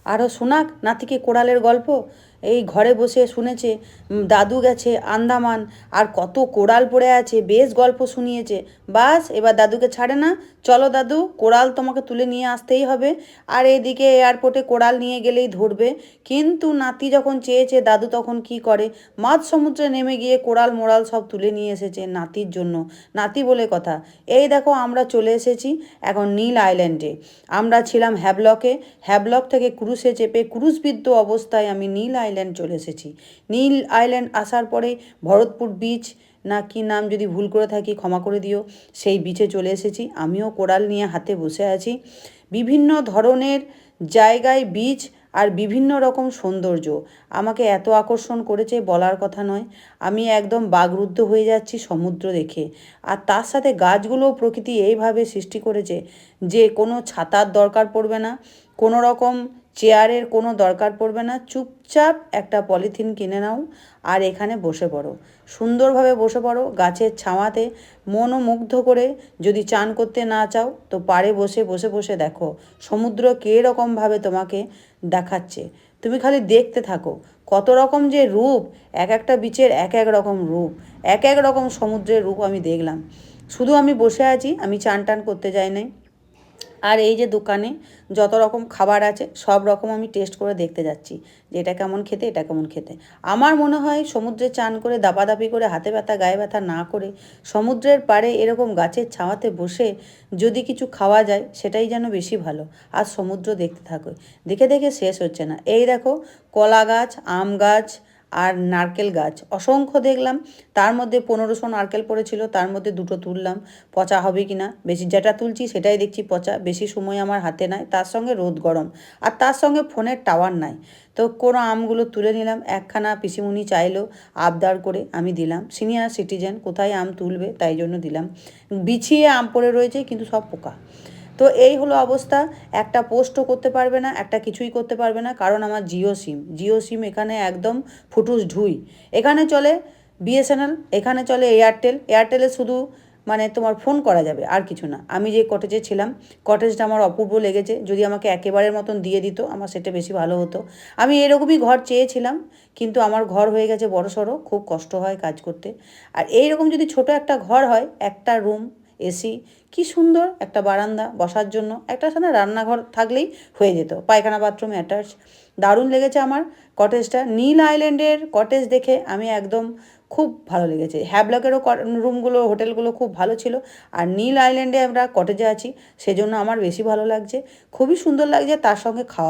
আরও শোনাক নাতিকে কোরালের গল্প। এই ঘরে বসে শুনেছে দাদু গেছে আন্দামান, আর কত কোরাল পড়ে আছে, বেশ গল্প শুনিয়েছে। বাস এবার দাদুকে ছাড়ে না, চলো দাদু কোরাল তোমাকে তুলে নিয়ে আসতেই হবে। আর এদিকে এয়ারপোর্টে কোরাল নিয়ে গেলেই ধরবে। কিন্তু নাতি যখন চেয়েছে দাদু তখন কি করে, মাঝ সমুদ্রে নেমে গিয়ে কোরাল মোরাল সব তুলে নিয়ে এসেছে নাতির জন্য। নাতি বলে কথা। এই দেখো আমরা চলে এসেছি এখন নীল আইল্যান্ডে। আমরা ছিলাম হ্যাভলকে, হ্যাভলক থেকে ক্রুজে চেপে ক্রুজবিদ্ধ অবস্থায় আমি নীল আইল্যান্ড চলে এসেছি। নীল আইল্যান্ড আসার পরে ভরতপুর বিচ, না কি নাম, যদি ভুল করে থাকি ক্ষমা করে দিও, সেই বিচে চলে এসেছি। আমিও কোরাল নিয়ে হাতে বসে আছি। বিভিন্ন ধরনের জায়গায় বিচ আর বিভিন্ন রকম সৌন্দর্য আমাকে এত আকর্ষণ করেছে বলার কথা নয়। আমি একদম বাগরুদ্ধ হয়ে যাচ্ছি সমুদ্র দেখে। আর তার সাথে গাছগুলোও প্রকৃতি এইভাবে সৃষ্টি করেছে যে কোনো ছাতার দরকার পড়বে না, কোনো রকম চেয়ারের কোনো দরকার পড়বে না। চুপচাপ একটা পলিথিন কিনে নাও আর এখানে বসে পড়ো, সুন্দরভাবে বসে পড়ো গাছের ছাওয়াতে। মনোমুগ্ধ করে যদি চান করতে না চাও তো পাড়ে বসে বসে বসে দেখো সমুদ্র কীরকমভাবে তোমাকে দেখাচ্ছে। তুমি খালি দেখতে থাকো কত রকম যে রূপ, এক একটা বিচের এক এক রকম রূপ, এক এক রকম সমুদ্রের রূপ আমি দেখলাম। শুধু আমি বসে আছি, আমি চান টান করতে যাই নাই। আর এই যে দোকানে যত রকম খাবার আছে সব রকম আমি টেস্ট করে দেখতে যাচ্ছি যে এটা কেমন খেতে, এটা কেমন খেতে। আমার মনে হয় সমুদ্রে চান করে দাপাদাপি করে হাতে ব্যথা গায়ে ব্যথা না করে সমুদ্রের পাড়ে এরকম গাছের ছাওয়াতে বসে যদি কিছু খাওয়া যায় সেটাই যেন বেশি ভালো। আর সমুদ্র দেখতে থাকো, দেখে দেখে শেষ হচ্ছে না। এই দেখো কলা গাছ, আম গাছ আর নারকেল গাছ অসংখ্য দেখলাম। তার মধ্যে 1500 নারকেল পড়েছিল, তার মধ্যে দুটো তুললাম। পচা হবে কি না, বেশি যেটা তুলছি সেটাই দেখছি পচা। বেশি সময় আমার হাতে নাই, তার সঙ্গে রোদ গরম, আর তার সঙ্গে ফোনের টাওয়ার নাই। তো কোনো আমগুলো তুলে নিলাম, একখানা পিসিমুনি চাইলো, আবদার করে আমি দিলাম। সিনিয়র সিটিজেন কোথায় আম তুলবে, তাই জন্য দিলাম। বিছিয়ে আম পড়ে রয়েছে কিন্তু সব পোকা। তো এই হলো অবস্থা। একটা পোস্টও করতে পারবে না, একটা কিছুই করতে পারবে না, কারণ আমার জিও সিম। জিও সিম এখানে একদম ফুটুস ঢুই। এখানে চলে বিএসএনএল, এখানে চলে এয়ারটেল। এয়ারটেলে শুধু মানে তোমার ফোন করা যাবে, আর কিছু না। আমি যে কটেজে ছিলাম, কটেজটা আমার অপূর্ব লেগেছে। যদি আমাকে একেবারের মতন দিয়ে দিত আমার সেটা বেশি ভালো হতো। আমি এরকমই ঘর চেয়েছিলাম, কিন্তু আমার ঘর হয়ে গেছে বড়সড়, খুব কষ্ট হয় কাজ করতে। আর এইরকম যদি ছোট একটা ঘর হয়, একটা রুম, এসি, কি সুন্দর একটা বারান্দা বসার জন্য, একটা সাথে রান্নাঘর থাকলেই হয়ে যেত, পায়খানা বাথরুম অ্যাটাচ। দারুণ লেগেছে আমার কটেজটা। নীল আইল্যান্ডের কটেজ দেখে আমি একদম খুব ভালো লেগেছে। হ্যাভলকেরও রুমগুলো হোটেলগুলো খুব ভালো ছিল, আর নীল আইল্যান্ডে আমরা কটেজে আছি সেজন্য আমার বেশি ভালো লাগছে, খুবই সুন্দর লাগছে। তার সঙ্গে খাওয়া